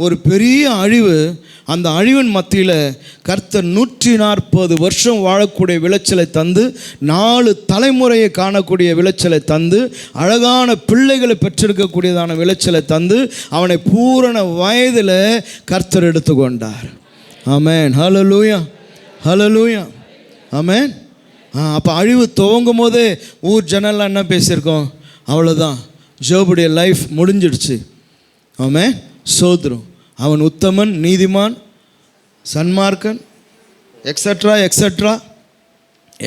ஒரு பெரிய அழிவு, அந்த அழிவின் மத்தியில் கர்த்தர் 140 வருஷம் வாழக்கூடிய விளைச்சலை தந்து, 4 தலைமுறையை காணக்கூடிய விளைச்சலை தந்து, அழகான பிள்ளைகளை பெற்றிருக்கக்கூடியதான விளைச்சலை தந்து, அவனை பூரண வயதில் கர்த்தர் எடுத்துக்கொண்டார். ஆமென். ஹல்லேலூயா. ஹல்லேலூயா. ஆமென். அப்போ அழிவு துவங்கும் போதே ஊர் ஜனல்லாம் என்ன பேசியிருக்கோம்? அவ்வளோதான், ஜோபுடைய லைஃப் முடிஞ்சிடுச்சு. ஆமென். ஸ்தோத்திரம். அவன் உத்தமன், நீதிமான், சன்மார்க்கன், எக்ஸட்ரா எக்ஸட்ரா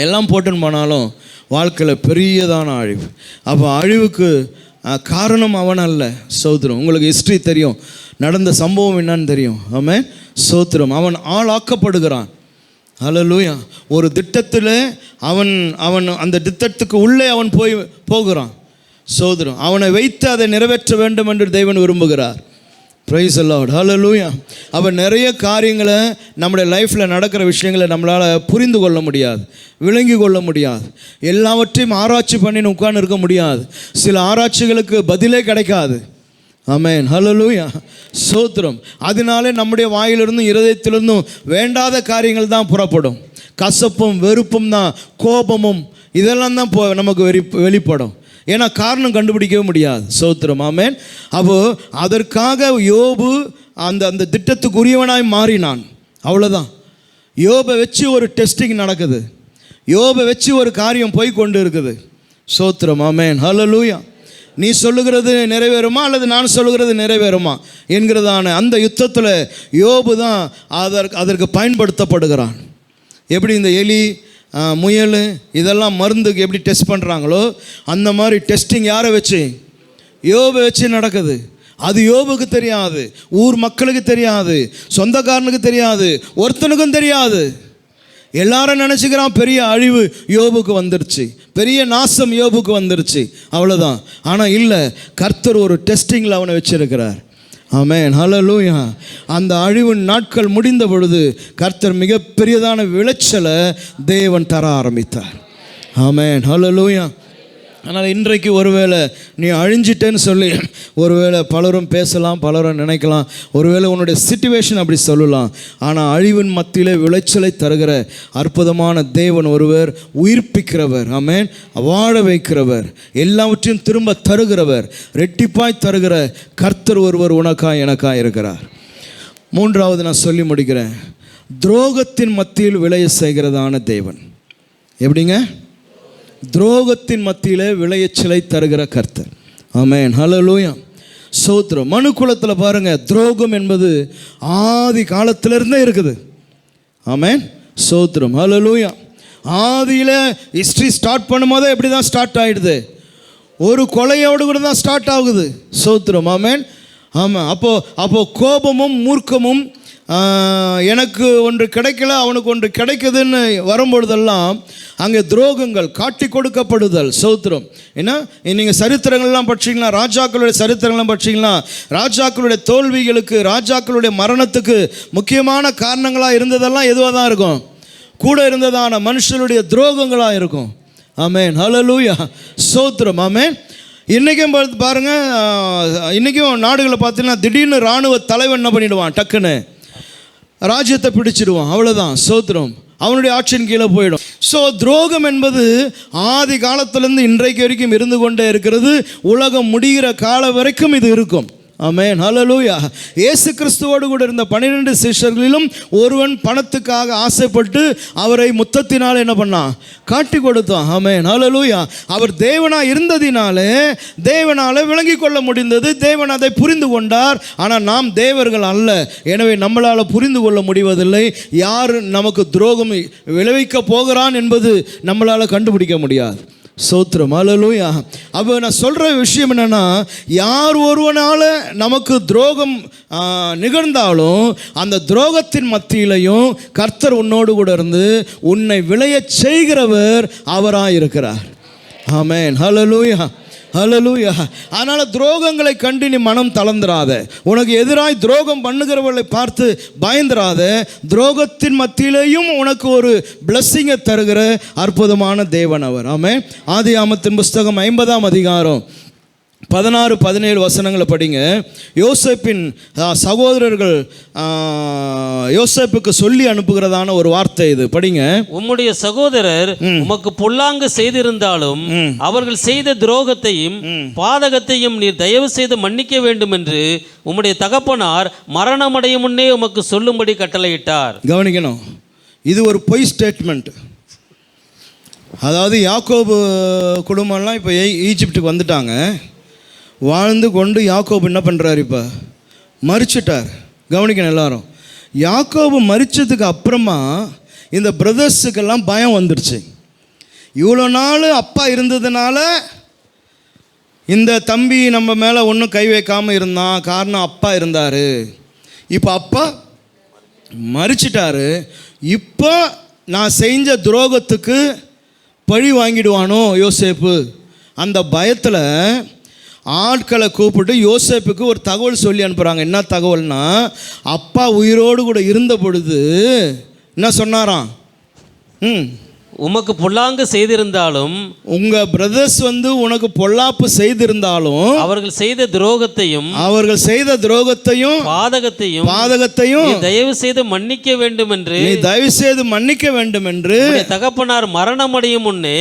எல்லாம் போட்டுன்னு போனாலும் வாழ்க்கையில் பெரியதான அழிவு. அப்போ அழிவுக்கு காரணம் அவன் அல்ல. ஸ்தோத்திரம். உங்களுக்கு ஹிஸ்ட்ரி தெரியும், நடந்த சம்பவம் என்னன்னு தெரியும். ஆமென். ஸ்தோத்திரம். அவன் ஆளாக்கப்படுகிறான். ஹல்லேலூயா. ஒரு திட்டத்தில் அவன் அந்த திட்டத்துக்கு உள்ளே அவன் போகிறான். ஸ்தோத்திரம். அவனை வைத்து அதை நிறைவேற்ற வேண்டும் என்று தேவன் விரும்புகிறார். Praise the lord. ஹல்லேலூயா. அப்போ நிறைய காரியங்களை நம்முடைய லைஃப்பில் நடக்கிற விஷயங்களை நம்மளால் புரிந்து கொள்ள முடியாது, விளங்கி கொள்ள முடியாது. எல்லாவற்றையும் ஆராய்ச்சி பண்ணி உட்கார்ந்து இருக்க முடியாது. சில ஆராய்ச்சிகளுக்கு பதிலே கிடைக்காது. ஆமென். ஹல்லேலூயா. ஸ்தோத்திரம். அதனாலே நம்முடைய வாயிலிருந்தும் இருதயத்திலிருந்தும் வேண்டாத காரியங்கள் தான் புறப்படும். கசப்பும் வெறுப்பும் தான், கோபமும் இதெல்லாம் தான் நமக்கு வெளிப்படும். ஏன்னா காரணம் கண்டுபிடிக்கவே முடியாது. ஸ்தோத்திரம். ஆமென். அப்போது அதற்காக யோபு அந்த திட்டத்துக்குரியவனாய் மாறினான். அவ்வளோதான். யோபை வச்சு ஒரு டெஸ்டிங் நடக்குது. யோபை வச்சு ஒரு காரியம் போய் கொண்டு இருக்குது. ஸ்தோத்திரம். ஆமென். ஹல்லேலூயா. நீ சொல்லுகிறது நிறைவேறுமா அல்லது நான் சொல்லுகிறது நிறைவேறுமா என்கிறதான அந்த யுத்தத்தில் யோபு தான் அதற்கு பயன்படுத்தப்படுகிறான். எப்படி இந்த எலி, முயல் இதெல்லாம் மருந்துக்கு எப்படி டெஸ்ட் பண்ணுறாங்களோ அந்த மாதிரி டெஸ்டிங் யாரை வச்சு? யோபை வச்சு நடக்குது. அது யோபுக்கு தெரியாது, ஊர் மக்களுக்கு தெரியாது, சொந்தக்காரனுக்கு தெரியாது, ஒருத்தனுக்கும் தெரியாது. எல்லாரும் நினச்சிக்கிறான் பெரிய அழிவு யோபுக்கு வந்துருச்சு, பெரிய நாசம் யோபுக்கு வந்துருச்சு, அவ்வளோதான். ஆனால் இல்லை, கர்த்தர் ஒரு டெஸ்டிங்கில் அவனை வச்சிருக்கிறார். ஆமென். ஹல்லேலூயா. அந்த அழிவின் நாட்கள் முடிந்த பொழுது கர்த்தர் மிகப்பெரியதான விளைச்சலை தேவன் தர ஆரம்பித்தார். ஆமென். ஹல்லேலூயா. ஆனால் இன்றைக்கு ஒருவேளை நீ அழிஞ்சிட்டேன்னு சொல்லி ஒருவேளை பலரும் பேசலாம், பலரும் நினைக்கலாம், ஒருவேளை உன்னுடைய சிச்சுவேஷன் அப்படி சொல்லலாம். ஆனால் அழிவின் மத்தியிலே விளைச்சலை தருகிற அற்புதமான தேவன் ஒருவர், உயிர்ப்பிக்கிறவர். ஆமென். வாழ வைக்கிறவர், எல்லாவற்றையும் திரும்ப தருகிறவர், ரெட்டிப்பாய் தருகிற கர்த்தர் ஒருவர் உனக்காய் எனக்காய் இருக்கிறார். மூன்றாவது நான் சொல்லி முடிக்கிறேன். துரோகத்தின் மத்தியில் விளைய செய்கிறதான தேவன். எப்படிங்க? துரோகத்தின் மத்தியில் விளைச்சலை தருகிற கர்த்தர். ஆமென். ஹல்லேலூயா. ஸ்தோத்திரம். மனு குலத்தில் பாருங்கள், துரோகம் என்பது ஆதி காலத்திலிருந்தே இருக்குது. ஆமென். ஸ்தோத்திரம். ஹல்லேலூயா. ஆதியில் ஹிஸ்ட்ரி ஸ்டார்ட் பண்ணும்போதே எப்படி தான் ஸ்டார்ட் ஆகிடுது? ஒரு கொலையோடு கூட தான் ஸ்டார்ட் ஆகுது. ஸ்தோத்திரம். ஆமென். ஆமாம். அப்போது கோபமும் மூர்க்கமும், எனக்கு ஒன்று கிடைக்கல அவனுக்கு ஒன்று கிடைக்குதுன்னு வரும்பொழுதெல்லாம் அங்கே துரோகங்கள் காட்டி கொடுக்கப்படுதல். ஸ்தோத்திரம். ஏன்னா நீங்கள் சரித்திரங்கள்லாம் படிச்சிங்களா, ராஜாக்களுடைய சரித்திரங்கள்லாம் படிச்சிங்களா, ராஜாக்களுடைய தோல்விகளுக்கு, ராஜாக்களுடைய மரணத்துக்கு முக்கியமான காரணங்களாக இருந்ததெல்லாம் எதுவாக தான் இருக்கும்? கூட இருந்ததான மனுஷனுடைய துரோகங்களாக இருக்கும். ஆமென். ஹல்லேலூயா. ஸ்தோத்திரம். ஆமென். இன்றைக்கும் பாருங்கள், இன்றைக்கும் நாடுகளை பார்த்தீங்கன்னா திடீர்னு இராணுவ தலைவன் என்ன பண்ணிவிடுவான்? டக்குன்னு ராஜ்யத்தை பிடிச்சிடுவான். அவ்வளோதான். ஸ்தோத்திரம். அவனுடைய ஆட்சியின் கீழே போயிடும். ஸோ துரோகம் என்பது ஆதி காலத்திலேருந்து இன்றைக்கு வரைக்கும் இருந்து கொண்டே இருக்கிறது. உலகம் முடிகிற காலம் வரைக்கும் இது இருக்கும். ஆமென். ஹல்லேலூயா. இயேசு கிறிஸ்துவோடு கூட இருந்த 12 சீஷர்களிலும் ஒருவன் பணத்துக்காக ஆசைப்பட்டு அவரை முத்தத்தினால் என்ன பண்ணான்? காட்டி கொடுத்தான். ஆமென். ஹல்லேலூயா. அவர் தேவனாக இருந்ததினாலே தேவனால் விளங்கி கொள்ள முடிந்தது. தேவன் அதை புரிந்து கொண்டார். ஆனால் நாம் தேவர்கள் அல்ல, எனவே நம்மளால் புரிந்து கொள்ள முடிவதில்லை. யார் நமக்கு துரோகம் விளைவிக்க போகிறான் என்பது நம்மளால் கண்டுபிடிக்க முடியாது. ஸ்தோத்திரம். ஹல்லேலூயா. அப்போ நான் சொல்கிற விஷயம் என்னென்னா, யார் ஒருவனால் நமக்கு துரோகம் நிகழ்ந்தாலும் அந்த துரோகத்தின் மத்தியிலையும் கர்த்தர் உன்னோடு கூட இருந்து உன்னை விளைய செய்கிறவர் அவராக இருக்கிறார். ஆமென். ஹல்லேலூயா. ஹல்லேலூயா. அதனால துரோகங்களை கண்டு நீ மனம் தளர்ந்துராத. உனக்கு எதிராய் துரோகம் பண்ணுகிறவர்களை பார்த்து பயந்துராத. துரோகத்தின் மத்தியிலேயும் உனக்கு ஒரு பிளஸ்ஸிங்கை தருகிற அற்புதமான தேவன் அவர். ஆமென். ஆதியாகமத்தின் புஸ்தகம் 50ஆம் அதிகாரம் 16-17 வசனங்களை படிங்க. யோசேப்பின் சகோதரர்கள் யோசேப்புக்கு சொல்லி அனுப்புகிறதான ஒரு வார்த்தை இது. படிங்க. உம்முடைய சகோதரர் உமக்கு பொல்லாங்கு செய்திருந்தாலும் அவர்கள் செய்த துரோகத்தையும் பாதகத்தையும் நீர் தயவு செய்து மன்னிக்க வேண்டும் என்று உம்முடைய தகப்பனார் மரணமடையும் முன்னே உமக்கு சொல்லும்படி கட்டளையிட்டார். கவனிக்கணும், இது ஒரு பொய் ஸ்டேட்மெண்ட். அதாவது யாக்கோபு குடும்பம்லாம் இப்போ ஈஜிப்டுக்கு வந்துட்டாங்க. வாழ்ந்து கொண்டு யாக்கோபு என்ன பண்ணுறாரு? இப்போ மரிச்சிட்டார். கவனிக்கணும் எல்லாரும். யாக்கோபு மரிச்சதுக்கு அப்புறமா இந்த பிரதர்ஸுக்கெல்லாம் பயம் வந்துடுச்சு. இவ்வளோ நாள் அப்பா இருந்ததுனால இந்த தம்பி நம்ம மேலே ஒன்றும் கை வைக்காமல் இருந்தான். காரணம் அப்பா இருந்தார். இப்போ அப்பா மரிச்சிட்டாரு. இப்போ நான் செஞ்ச துரோகத்துக்கு பழி வாங்கிடுவானோ யோசேப்பு, அந்த பயத்தில் ஆட்களை கூப்பிட்டு யோசேப்புக்கு ஒரு தகவல் சொல்லி அனுப்புகிறாங்க. என்ன தகவல்னா, அப்பா உயிரோடு கூட இருந்த பொழுது என்ன சொன்னாராம்? உமக்கு பொல்லாங்கு செய்திருந்தாலும், உங்க பிரதர்ஸ் உனக்கு பொல்லாப்பு செய்திருந்தாலும் அவர்கள் செய்த துரோகத்தையும் பாதகத்தையும் தயவு செய்து மன்னிக்க வேண்டும் என்று தகப்பனார் மரணமடையும் முன்னே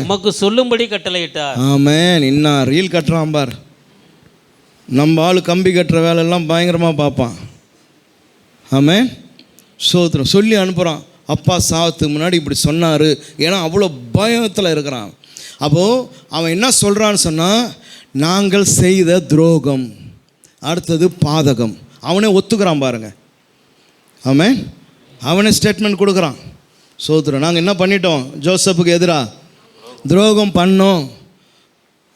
உமக்கு சொல்லும்படி கட்டளையிட்டார். ஆமென். இன்னும் ரீல் கட்டுறான் பார். நம்ம ஆளு கம்பி கட்டுற வேலை எல்லாம் பயங்கரமா பார்ப்பான். ஆமென். சோத்திரம் சொல்லி அனுப்புறான். அப்பா சாவத்துக்கு முன்னாடி இப்படி சொன்னார். ஏன்னா அவ்வளோ பயத்தில் இருக்கிறான். அப்போது அவன் என்ன சொல்கிறான்னு சொன்னால், நாங்கள் செய்த துரோகம், அடுத்தது பாதகம். அவனே ஒத்துக்கிறான் பாருங்கள். ஆமென். அவனே ஸ்டேட்மெண்ட் கொடுக்குறான். சோத்திரம், நாங்கள் என்ன பண்ணிட்டோம்? ஜோசப்புக்கு எதிராக துரோகம் பண்ணோம்,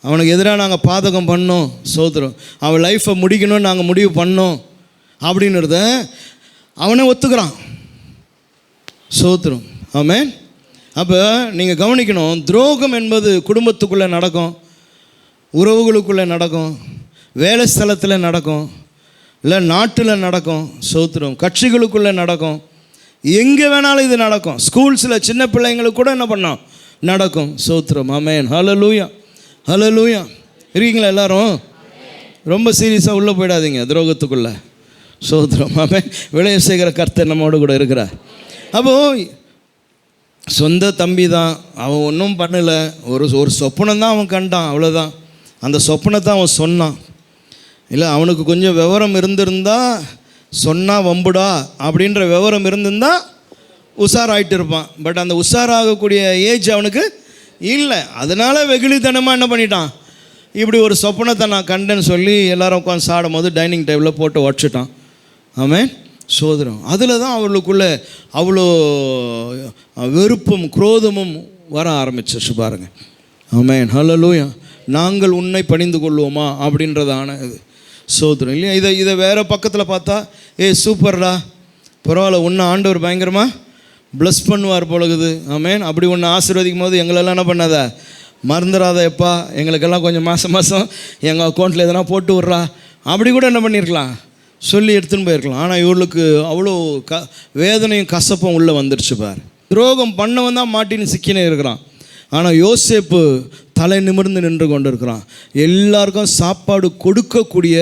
அவனுக்கு எதிராக நாங்கள் பாதகம் பண்ணோம். சோத்திரம், அவன் லைஃப்பை முடிக்கணும்னு நாங்கள் முடிவு பண்ணோம் அப்படின்றத அவனே ஒத்துக்கிறான். சோத்திரம். ஆமென். அப்போ நீங்கள் கவனிக்கணும், துரோகம் என்பது குடும்பத்துக்குள்ளே நடக்கும், உறவுகளுக்குள்ளே நடக்கும், வேலை ஸ்தலத்தில் நடக்கும், இல்லை நாட்டில் நடக்கும். சோத்திரம். கட்சிகளுக்குள்ளே நடக்கும், எங்கே வேணாலும் இது நடக்கும். ஸ்கூல்ஸில் சின்ன பிள்ளைங்களுக்கு கூட என்ன பண்ணோம்? நடக்கும். சோத்திரம். ஆமென். ஹல்லேலூயா, ஹல்லேலூயா. இருக்கீங்களா எல்லாரும்? ரொம்ப சீரியஸாக உள்ளே போயிடாதீங்க துரோகத்துக்குள்ளே. சோத்திரம். ஆமென். விளைய செய்கிற கர்த்தர் நம்மோடு கூட இருக்கிறார். அப்போது சொந்த தம்பி தான், அவன் ஒன்றும் பண்ணலை. ஒரு சொப்பனம் தான் அவன் கண்டான், அவ்வளோதான். அந்த சொப்பனத்தை அவன் சொன்னான். இல்லை, அவனுக்கு கொஞ்சம் விவரம் இருந்திருந்தா, சொன்னால் வம்புடா அப்படின்ற விவரம் இருந்திருந்தால் உஷாராயிட்டு இருப்பான். பட் அந்த உஷாராகக்கூடிய ஏஜ் அவனுக்கு இல்லை. அதனால் வெகுளித்தனமாக என்ன பண்ணிட்டான்? இப்படி ஒரு சொப்பனத்தை நான் கண்டேன்னு சொல்லி எல்லாரும் உட்காந்து சாடும் போது டைனிங் டேபிளில் போட்டு உடச்சிட்டான். ஆமென். சோதரம். அதில் தான் அவர்களுக்குள்ளே அவ்வளோ வெறுப்பும் குரோதமும் வர ஆரம்பிச்சிச்சு பாருங்க. ஆமென். ஹல்லேலூயா. நாங்கள் உன்னை பணிந்து கொள்வோமா அப்படின்றதான இது. சோதரம் இல்லையா? இதை வேறு பக்கத்தில் பார்த்தா, சூப்பர்டா, பரவாயில்ல, உன்னை ஆண்டவர் பயங்கரமாக ப்ளஸ் பண்ணுவார் போலகுது. ஆமென். அப்படி ஒன்று ஆசீர்வதிக்கும் போது எங்களெல்லாம் என்ன பண்ணாத, மறந்துடாத எப்பா, எங்களுக்கெல்லாம் கொஞ்சம் மாதம் எங்கள் அக்கௌண்ட்டில் எதனா போட்டு விட்றா, அப்படி கூட என்ன பண்ணியிருக்கலாம், சொல்லி எடுத்துன்னு போயிருக்கலாம். ஆனால் இவர்களுக்கு அவ்வளோ வேதனையும் கசப்பும் உள்ளே வந்துடுச்சு பார். துரோகம் பண்ணவன் தான் மாட்டின்னு சிக்கினே இருக்கிறான். ஆனால் யோசேப்பு தலை நிமிர்ந்து நின்று கொண்டு இருக்கிறான். எல்லாருக்கும் சாப்பாடு கொடுக்கக்கூடிய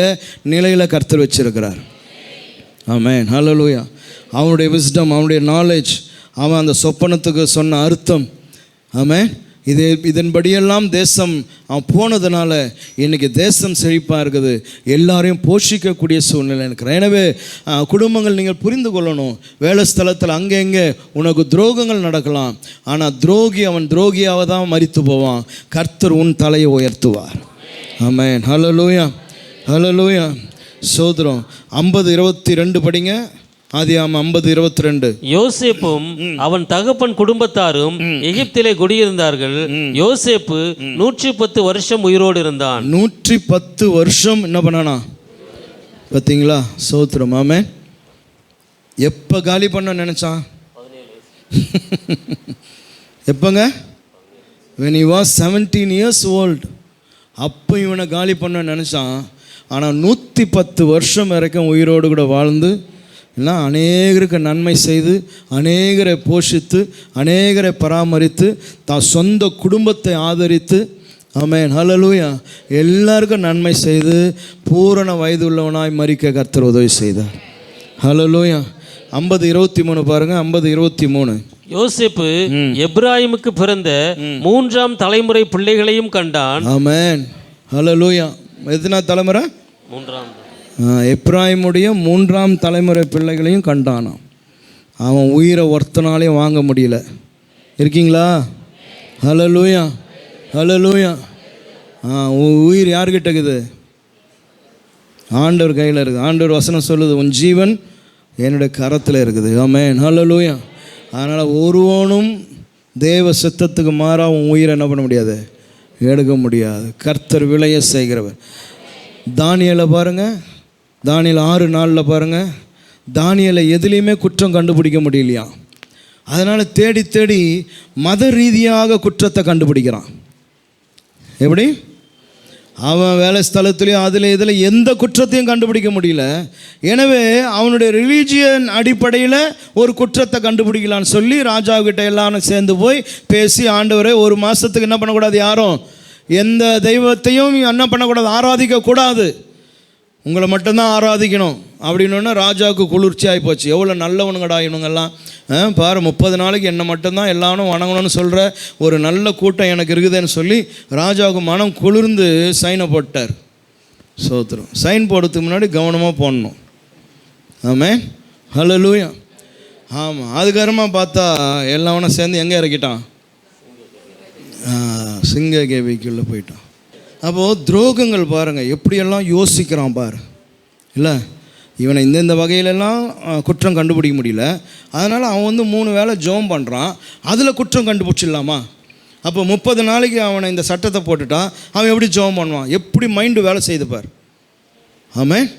நிலையில் கர்த்தர் வச்சிருக்கிறார். ஆமென். ஹல்லேலூயா. அவனுடைய விஸ்டம், அவனுடைய நாலேஜ், அவன் அந்த சொப்பனத்துக்கு சொன்ன அர்த்தம். ஆமென். இதன்படியெல்லாம் தேசம் அவன் போனதுனால இன்றைக்கி தேசம் செழிப்பாக இருக்குது. எல்லாரையும் போஷிக்கக்கூடிய சூழ்நிலை இருக்கிறேன். எனவே குடும்பங்கள் நீங்கள் புரிந்து கொள்ளணும், வேலை ஸ்தலத்தில் அங்கே உனக்கு துரோகங்கள் நடக்கலாம். ஆனால் துரோகி அவன் துரோகியாக தான் மரித்து போவான். கர்த்தர் உன் தலையை உயர்த்துவார். ஆமென். ஹல்லேலூயா, ஹல்லேலூயா. சோதரம் 50:22 படிங்க. ஆதியாகமம் 50:22. யோசேப்பும் அவன் தகப்பன் குடும்பத்தாரும் எகிப்திலே குடியிருந்தார்கள். யோசேப்பு 110 வருஷம் உயிரோடு இருந்தான். 110 வருஷம் என்ன பண்ணானா? பார்த்தீங்களா? சோத்திரம். ஆமென். எப்போ காலி பண்ண நினைச்சான்? எப்பங்க? when he was 17 years old. அப்போ இவனை காலி பண்ண நினச்சான். ஆனால் 110 வருஷம் வரைக்கும் உயிரோடு கூட வாழ்ந்து எல்லாம் அநேகருக்கு நன்மை செய்து, அநேகரை போஷித்து, அநேகரை பராமரித்து, தான் சொந்த குடும்பத்தை ஆதரித்து, ஆமென் ஹல்லேலூயா, எல்லாருக்கும் நன்மை செய்து பூரண வயது உள்ளவனாய் மரிக்க கர்த்தர் உதவி செய்தார். ஹல்லேலூயா. 50:23 பாருங்க. 50:23. யோசேப்பு எப்ராயிமுக்கு பிறந்த 3ஆம் தலைமுறை பிள்ளைகளையும் கண்டான். ஆமென் ஹல்லேலூயா. எத்தனை தலைமுறை? 3ஆம். எப்ராயிமுடைய 3ஆம் தலைமுறை பிள்ளைகளையும் கண்டானாம். அவன் உயிரை ஒருத்தனாலையும் வாங்க முடியல. இருக்கீங்களா? ஹல்லேலூயா ஹல்லேலூயா. உயிர் யார்கிட்ட இருக்குது? ஆண்டவர் கையில் இருக்குது. ஆண்டவர் வசனம் சொல்லுது, உன் ஜீவன் என்னுடைய கரத்தில் இருக்குது. ஆமென் ஹல்லேலூயா. அதனால் ஒருவனும் தேவ சித்தத்துக்கு மாறாக உன் உயிரை என்ன பண்ண முடியாது, எடுக்க முடியாது. கர்த்தர் விளைய செய்கிறவர். தானியேலை பாருங்கள். தானியேல் 6:4 பாருங்கள். தானியேலை எதுலேயுமே குற்றம் கண்டுபிடிக்க முடியலையா. அதனால் தேடி தேடி மத ரீதியாக குற்றத்தை கண்டுபிடிக்கிறான். எப்படி? அவன் வேலை ஸ்தலத்துலேயும் அதில் இதில் எந்த குற்றத்தையும் கண்டுபிடிக்க முடியல. எனவே அவனுடைய ரிலீஜியன் அடிப்படையில் ஒரு குற்றத்தை கண்டுபிடிக்கலான்னு சொல்லி ராஜாவுக்கிட்ட எல்லாரும் சேர்ந்து போய் பேசி, ஆண்டவரே 1 மாதத்துக்கு என்ன பண்ணக்கூடாது, யாரும் எந்த தெய்வத்தையும் என்ன பண்ணக்கூடாது, ஆராதிக்கக்கூடாது, உங்களை மட்டும்தான் ஆராதிக்கணும் அப்படின்னோடனே ராஜாவுக்கு குளிர்ச்சி ஆகி போச்சு. எவ்வளோ நல்லவனுங்கடா இவனுங்கெல்லாம், பாரு 30 நாளைக்கு என்னை மட்டும்தான் எல்லாரும் வணங்கணும்னு சொல்கிற ஒரு நல்ல கூட்டம் எனக்கு இருக்குதுன்னு சொல்லி ராஜாவுக்கு மனம் குளிர்ந்து சைனை போட்டார். சோத்திரம். சைன் போடுறதுக்கு முன்னாடி கவனமாக போடணும். ஆமென் ஹல்லேலூயா. ஆமாம். அதுக்கப்புறமா பார்த்தா எல்லாவனும் சேர்ந்து எங்கே இறக்கிட்டான், சிங்க கேவிக்குள்ளே போயிட்டான். அப்போது துரோகங்கள் பாருங்கள் எப்படியெல்லாம் யோசிக்கிறான் பாரு. இல்லை, இவனை இந்தந்த வகையிலெல்லாம் குற்றம் கண்டுபிடிக்க முடியல. அதனால் அவன் 3 வேளை ஜெபம் பண்ணுறான். அதில் குற்றம் கண்டுபிடிச்சிடலாமா? அப்போ 30 நாளைக்கு அவனை இந்த சட்டத்தை போட்டுட்டா அவன் எப்படி ஜெபம் பண்ணுவான்? எப்படி மைண்டு வேலை செய்து பார். ஆமென்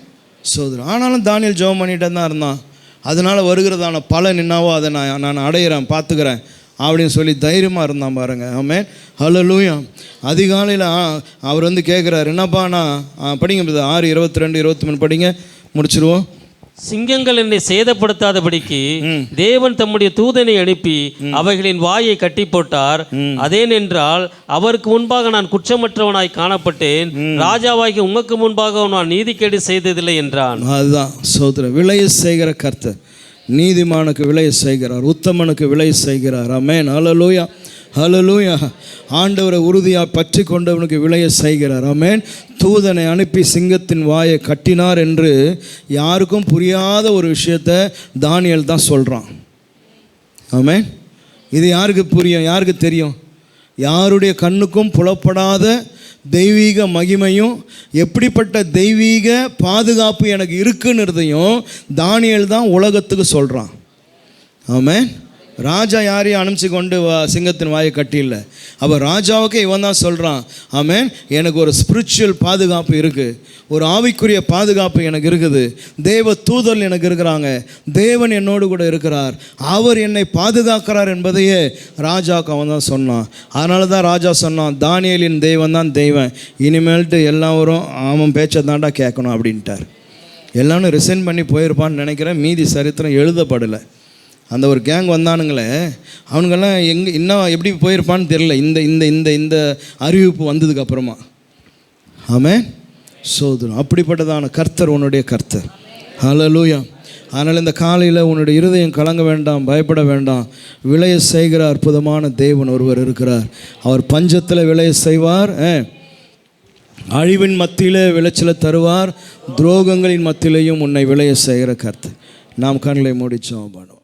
சோதரன். ஆனாலும் தானியேல் ஜெபம் பண்ணிகிட்டே தான் இருந்தான். அதனால் வருகிறதான பலன் என்னவோ அதை நான் அடையிறேன், பார்த்துக்கிறேன் அப்படின்னு சொல்லி தைரியமாக இருந்தான் பாருங்க. ஆமென் ஹல்லேலூயா. அதிகாலையில் அவர் கேட்குறாரு, என்னப்பா நான் படிங்க 6:22-23 படிங்க, முடிச்சிருவோம். சிங்கங்கள் என்னை சேதப்படுத்தாதபடிக்கு தேவன் தம்முடைய தூதனை அனுப்பி அவைகளின் வாயை கட்டி போட்டார். அதேனென்றால் அவருக்கு முன்பாக நான் குற்றமற்றவனாய் காணப்பட்டேன், ராஜாவாகி உமக்கு முன்பாக நான் நீதிகேடு செய்ததில்லை என்றான். அதுதான் சோதரன். விளைய செய்கிற கர்த்தர் நீதிமானுக்கு விளைய செய்கிறார், உத்தமனுக்கு விளைய செய்கிறார். ஆமென் ஹல்லேலூயா ஹல்லேலூயா. ஆண்டவரை உறுதியாக பற்றி கொண்டவனுக்கு விளைய செய்கிறார். ஆமென். தூதனை அனுப்பி சிங்கத்தின் வாயை கட்டினார் என்று யாருக்கும் புரியாத ஒரு விஷயத்தை தானியேல் தான் சொல்கிறான். ஆமென். இது யாருக்கு புரியும், யாருக்கு தெரியும்? யாருடைய கண்ணுக்கும் புலப்படாத தெய்வீக மகிமையும் எப்படிப்பட்ட தெய்வீக பாதுகாப்பு எனக்கு இருக்குன்றதையும் தானியேல் தான் உலகத்துக்கு சொல்கிறான். ஆமென். ராஜா யாரையும் அனுப்பிச்சு கொண்டு சிங்கத்தின் வாயை கட்டியில்லை. அப்போ ராஜாவுக்கு இவன் தான் சொல்கிறான், ஆமென், எனக்கு ஒரு ஸ்பிரிச்சுவல் பாதுகாப்பு இருக்குது, ஒரு ஆவிக்குரிய பாதுகாப்பு எனக்கு இருக்குது, தேவ தூதர் எனக்கு இருக்கிறாங்க, தேவன் என்னோடு கூட இருக்கிறார், அவர் என்னை பாதுகாக்கிறார் என்பதையே ராஜாவுக்கு அவன் தான் சொன்னான். அதனால தான் ராஜா சொன்னான், தானியேலின் தெய்வம் தான் தெய்வம், இனிமேல்ட்டு எல்லாரும் அவன் பேச்சை தாண்டா கேட்கணும் அப்படின்ட்டார். எல்லாரும் ரிசைன் பண்ணி போயிருப்பான்னு நினைக்கிறேன். மீதி சரித்திரம் எழுதப்படலை. அந்த ஒரு கேங் வந்தானுங்களே, அவனுங்கெல்லாம் இன்னும் எப்படி போயிருப்பான்னு தெரியல இந்த இந்த இந்த இந்த அறிவிப்பு வந்ததுக்கப்புறமா. ஆமென் சோதரம். அப்படிப்பட்டதான கர்த்தர் உன்னுடைய கர்த்தர். ஹல்லேலூயா. அதனால் இந்த காலையில் உன்னுடைய இருதயம் கலங்க வேண்டாம், பயப்பட வேண்டாம். விளைய செய்கிற அற்புதமான தேவன் ஒருவர் இருக்கிறார். அவர் பஞ்சத்தில் விளைய செய்வார், அழிவின் மத்தியிலே விளைச்சலை தருவார், துரோகங்களின் மத்தியிலையும் உன்னை விளைய செய்கிற கர்த்தர். நாம் கண்களை மூடி ஜெபம் பண்ணுவோம்.